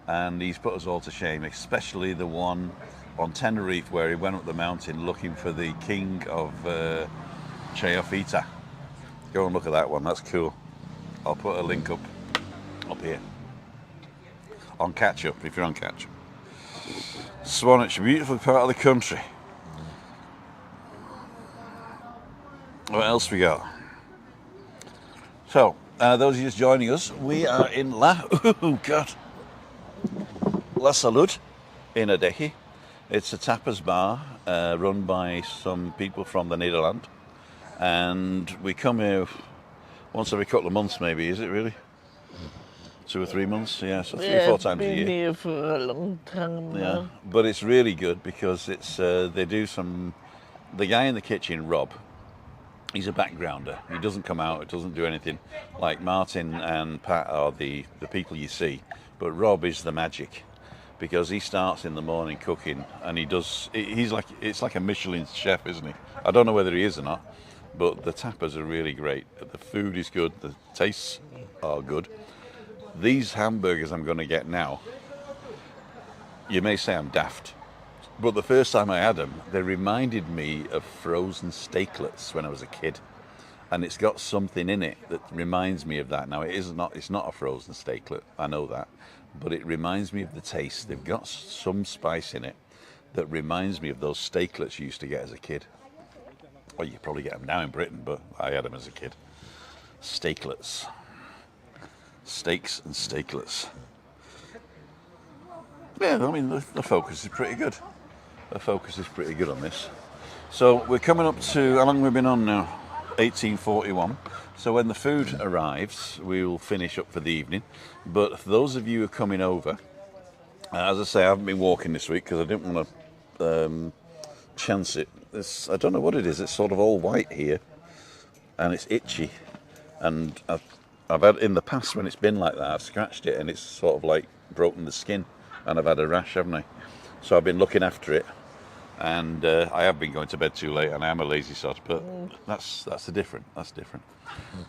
and he's put us all to shame, especially the one on Tenerife where he went up the mountain looking for the king of Cheofita. Go and look at that one, that's cool. I'll put a link up here. On Catch Up, if you're on Catch Up. Swanage, a beautiful part of the country. What else we got? So, those of you just joining us, we are in La SALUD in ADEJE. It's a tapas bar run by some people from the Netherlands, and we come here once every couple of months, maybe. Is it really? 2 or 3 months? Yeah, so 3 or 4 times a year. Been here for a long time now. Yeah, but it's really good because it's they do some. The guy in the kitchen, Rob. He's a backgrounder. He doesn't come out. It doesn't do anything. Like Martin and Pat are the people you see, but Rob is the magic, because he starts in the morning cooking, and it's like a Michelin chef, isn't he? I don't know whether he is or not, but the tapas are really great. The food is good. The tastes are good. These hamburgers I'm going to get now, you may say I'm daft, but the first time I had them, they reminded me of frozen steaklets when I was a kid. And it's got something in it that reminds me of that. Now, it's not a frozen steaklet, I know that, but it reminds me of the taste. They've got some spice in it that reminds me of those steaklets you used to get as a kid. Well, you probably get them now in Britain, but I had them as a kid. Steaklets. Steaks and steaklets. Yeah, I mean, the focus is pretty good. The focus is pretty good on this. So we're coming up to, how long have we been on now? 1841. So when the food arrives, we will finish up for the evening. But for those of you who are coming over, as I say, I haven't been walking this week because I didn't want to chance it. I don't know what it is. It's sort of all white here, and it's itchy. And I've had, in the past when it's been like that, I've scratched it and it's sort of like broken the skin, and I've had a rash, haven't I? So I've been looking after it, and I have been going to bed too late, and I am a lazy sod, but that's different.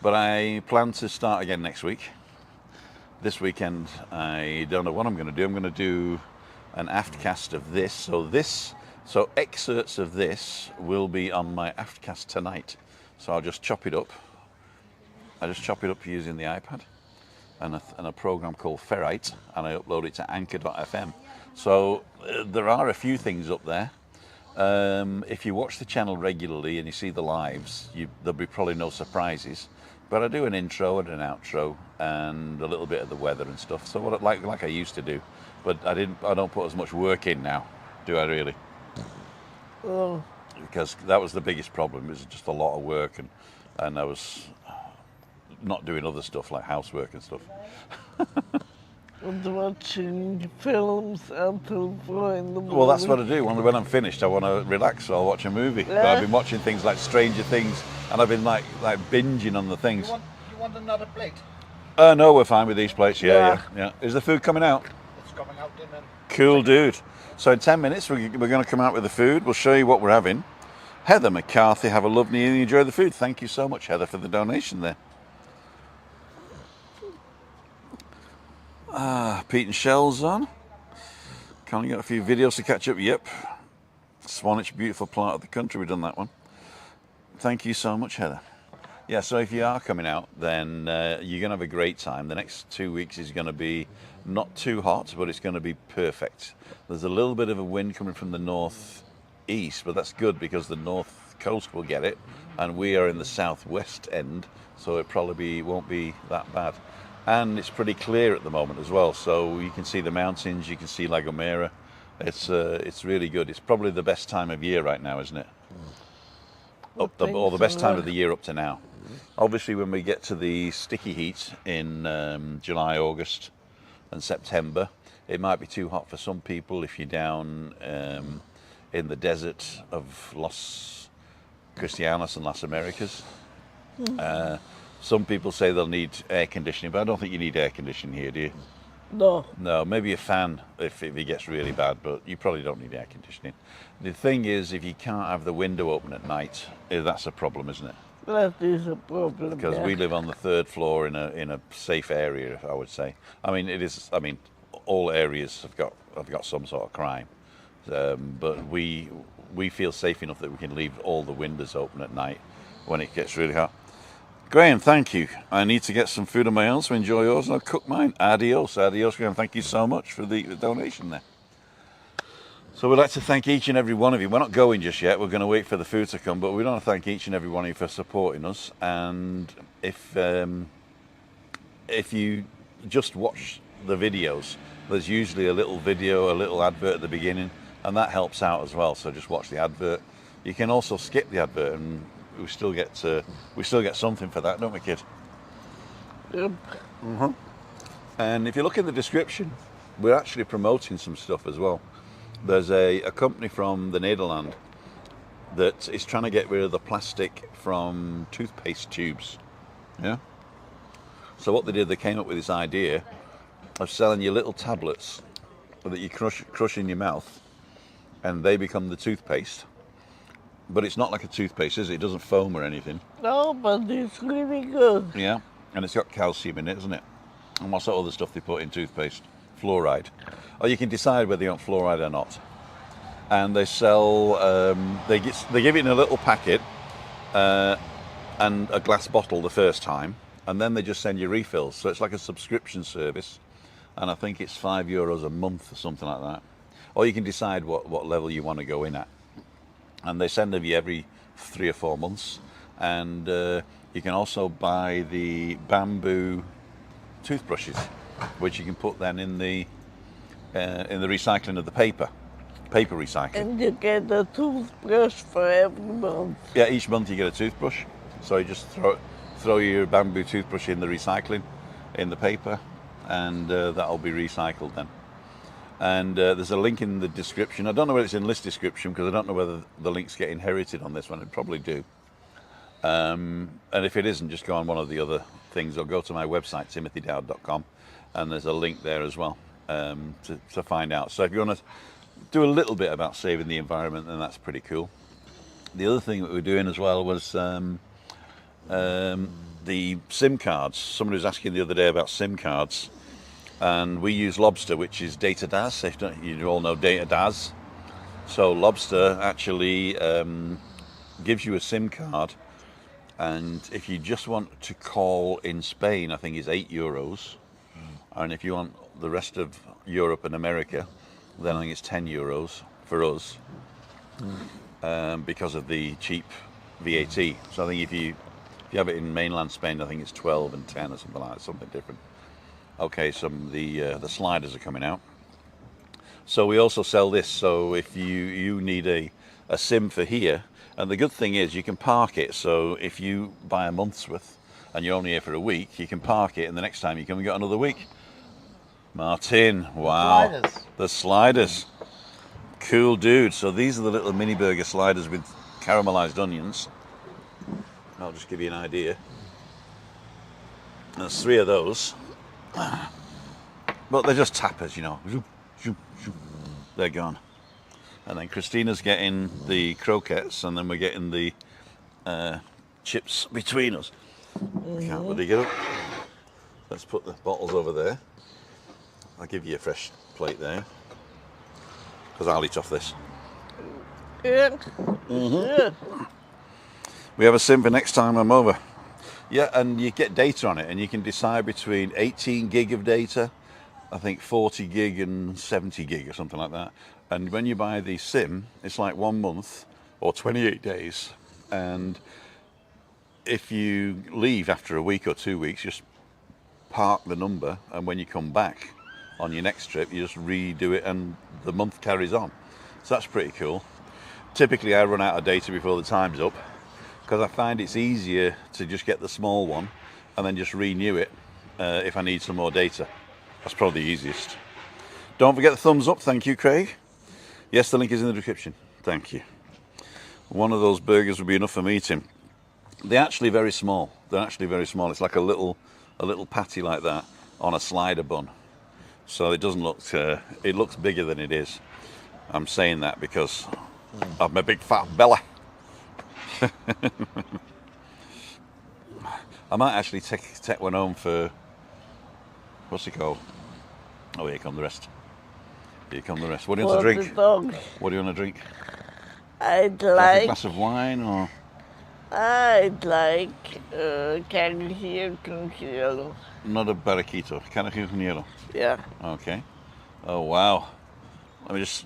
But I plan to start again next week. This weekend, I don't know what I'm going to do. I'm going to do an aftcast of this. So excerpts of this will be on my aftcast tonight. So I'll just chop it up. I just chop it up using the iPad and a program called Ferrite, and I upload it to anchor.fm. So there are a few things up there. If you watch the channel regularly and you see the lives, there'll be probably no surprises. But I do an intro and an outro and a little bit of the weather and stuff. So like I used to do, but I don't put as much work in now, do I really? Oh. Because that was the biggest problem. It was just a lot of work, and I was not doing other stuff like housework and stuff. And watching films until 4 in the morning. Well, that's what I do. When I'm finished, I want to relax, so I'll watch a movie. But I've been watching things like Stranger Things, and I've been like binging on the things. You want another plate? No, we're fine with these plates. Yeah. Is the food coming out? It's coming out in a... Cool, dude. So in 10 minutes, we're going to come out with the food. We'll show you what we're having. Heather McCarthy, have a lovely evening. Enjoy the food. Thank you so much, Heather, for the donation there. Pete and Shell's on. Can't you got a few videos to catch up? Yep. Swanage, beautiful part of the country. We've done that one. Thank you so much, Heather. Yeah, so if you are coming out, then you're going to have a great time. The next 2 weeks is going to be not too hot, but it's going to be perfect. There's a little bit of a wind coming from the northeast, but that's good because the north coast will get it, and we are in the southwest end, so it probably won't be that bad. And it's pretty clear at the moment as well, so you can see the mountains, you can see La Gomera. It's really good. It's probably the best time of year right now, isn't it? Or the best time of the year up to now. Obviously, when we get to the sticky heat in July, August, and September, it might be too hot for some people if you're down in the desert of Los Cristianos and Las Americas. Some people say they'll need air conditioning, but I don't think you need air conditioning here, do you? No. No, maybe a fan if it gets really bad, but you probably don't need air conditioning. The thing is, if you can't have the window open at night, that's a problem, isn't it? That is a problem. Because we live on the third floor in a safe area, I would say. I mean, it is. I mean, all areas have got some sort of crime, but we feel safe enough that we can leave all the windows open at night when it gets really hot. Graham, thank you. I need to get some food of my own, so enjoy yours and I'll cook mine. Adios, adios, Graham. Thank you so much for the donation there. So we'd like to thank each and every one of you. We're not going just yet. We're going to wait for the food to come, but we want to thank each and every one of you for supporting us. And if you just watch the videos, there's usually a little video, a little advert at the beginning, and that helps out as well. So just watch the advert. You can also skip the advert, and we still get something for that, don't we, kid? Yep. And if you look in the description, we're actually promoting some stuff as well. There's a company from the Netherlands that is trying to get rid of the plastic from toothpaste tubes. Yeah. So what they did, they came up with this idea of selling you little tablets that you crush in your mouth, and they become the toothpaste. But it's not like a toothpaste, is it? It doesn't foam or anything. No, but it's really good. Yeah, and it's got calcium in it, isn't it? And what's that other stuff they put in toothpaste? Fluoride. Or you can decide whether you want fluoride or not. And they sell, they give it in a little packet and a glass bottle the first time, and then they just send you refills. So it's like a subscription service, and I think it's €5 a month or something like that. Or you can decide what level you want to go in at. And they send them you every 3 or 4 months. And you can also buy the bamboo toothbrushes, which you can put then in the recycling of the paper recycling. And you get a toothbrush for every month. Yeah, each month you get a toothbrush. So you just throw your bamboo toothbrush in the recycling, in the paper, and that'll be recycled then. And there's a link in the description. I don't know whether it's in this description because I don't know whether the links get inherited on this one. It probably do. And if it isn't, just go on one of the other things or go to my website, timothydowd.com, and there's a link there as well to find out. So if you want to do a little bit about saving the environment, then that's pretty cool. The other thing that we're doing as well was the SIM cards. Somebody was asking the other day about SIM cards. And we use Lobster, which is data DAS. You all know data DAS. So Lobster actually gives you a SIM card, and if you just want to call in Spain, I think it's €8. And if you want the rest of Europe and America, then I think it's €10 for us, because of the cheap VAT. So I think if you have it in mainland Spain, I think it's 12 and 10 or something like that, something different. Okay, the sliders are coming out. So we also sell this. So if you need a SIM for here, and the good thing is you can park it. So if you buy a month's worth and you're only here for a week, you can park it, and the next time you come, you got another week. Martin, wow, Sliders. The sliders, cool dude. So these are the little mini burger sliders with caramelized onions. I'll just give you an idea. There's 3 of those. But they're just tappers, you know. They're gone. And then Christina's getting the croquettes, and then we're getting the chips between us. Can't really get up. Let's put the bottles over there. I'll give you a fresh plate there, because I'll eat off this. Yeah. Yeah. We have a SIM for next time I'm over. Yeah, and you get data on it, and you can decide between 18 gig of data, I think 40 gig and 70 gig or something like that. And when you buy the SIM, it's like 1 month or 28 days. And if you leave after a week or 2 weeks, just park the number, and when you come back on your next trip, you just redo it, and the month carries on. So that's pretty cool. Typically, I run out of data before the time's up. because I find it's easier to just get the small one and then just renew it if I need some more data. That's probably the easiest. Don't forget the thumbs up. Thank you, Craig. Yes, the link is in the description. Thank you. One of those burgers would be enough for me, Tim. They're actually very small. They're actually very small. It's like a little patty like that on a slider bun. So it doesn't look. It looks bigger than it is. I'm saying that because of my big fat belly. I might actually take one home for, what's it called? Oh, here come the rest. Here come the rest. What do you want to drink? What do you want to drink? I'd Like like. a glass of wine or? I'd like Caramelized con hielo. Not a barraquito. Caramelized con hielo. Yeah. Okay. Oh wow. Let me just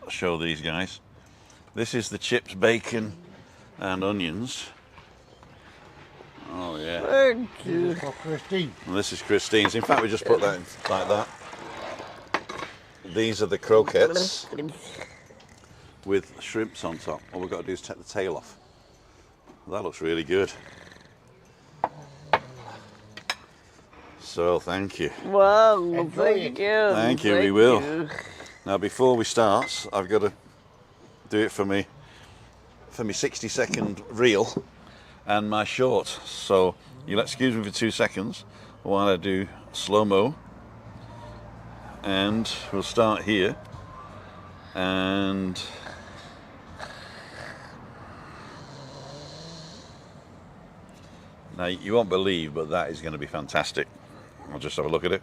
show these guys. This is the chips, bacon, and onions. Oh yeah. Thank you. For Christine. And this is Christine's. In fact, we just put that in like that. These are the croquettes with shrimps on top. All we've got to do is take the tail off. That looks really good. So thank you. Wow, thank you. Thank you, we will. Now before we start, I've got to do it for me 60-second reel and my short. So you'll excuse me for 2 seconds while I do slow-mo. And we'll start here. And now you won't believe, but that is going to be fantastic. I'll just have a look at it.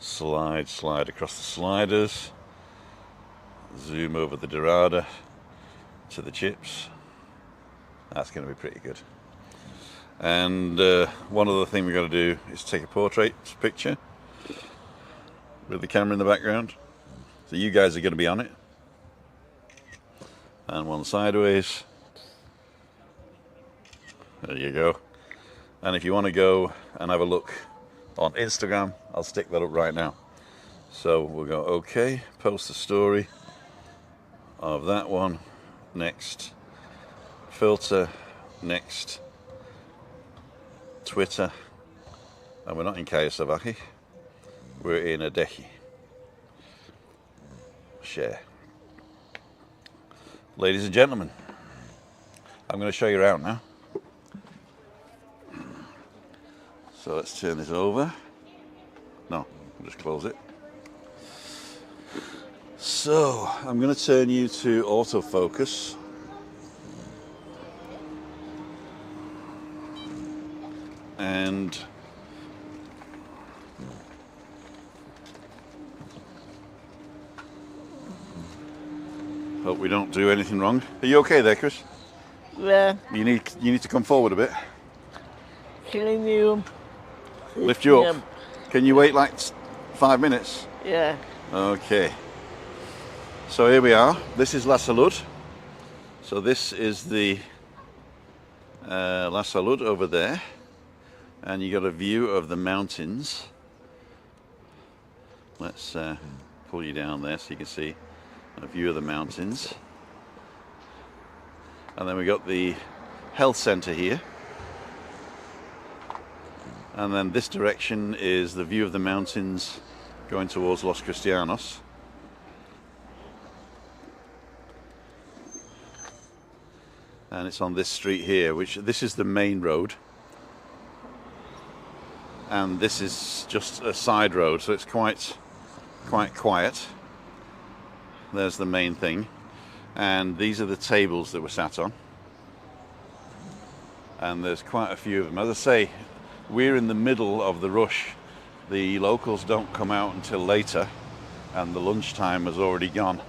Slide across the sliders. Zoom over the dorada to the chips. That's going to be pretty good. And one other thing we've got to do is take a portrait picture with the camera in the background. So you guys are going to be on it. And one sideways. There you go. And if you want to go and have a look on Instagram, I'll stick that up right now. So we'll go okay, post the story of that one, next, filter, next, Twitter, and we're not in Kayasavaki, we're in ADEJE. Share. Ladies and gentlemen, I'm going to show you around now. So let's turn this over. No, I'll just close it. So I'm going to turn you to autofocus. And hope we don't do anything wrong. Are you okay there, Chris? Yeah. You need to come forward a bit. Can you Lift you up. Can you wait like 5 minutes? Yeah. Okay. So here we are. This is La Salud. So this is the La Salud over there. And you got a view of the mountains. Let's pull you down there so you can see a view of the mountains. And then we got the health center here. And then this direction is the view of the mountains going towards Los Cristianos. And it's on this street here, this is the main road. And this is just a side road, so it's quite quiet. There's the main thing. And these are the tables that we're sat on. And there's quite a few of them. As I say, we're in the middle of the rush. The locals don't come out until later, and the lunchtime has already gone.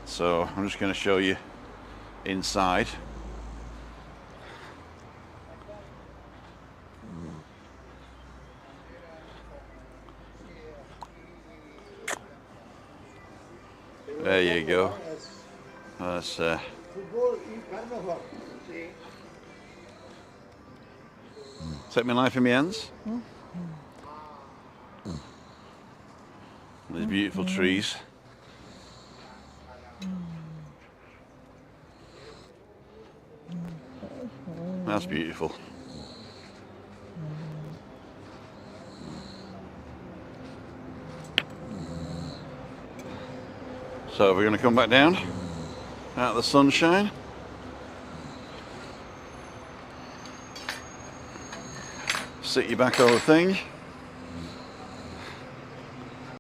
So I'm just going to show you inside. There you go. That's take my knife in my hands. These beautiful trees. That's beautiful. So we're going to come back down out of the sunshine. Sit you back over the thing.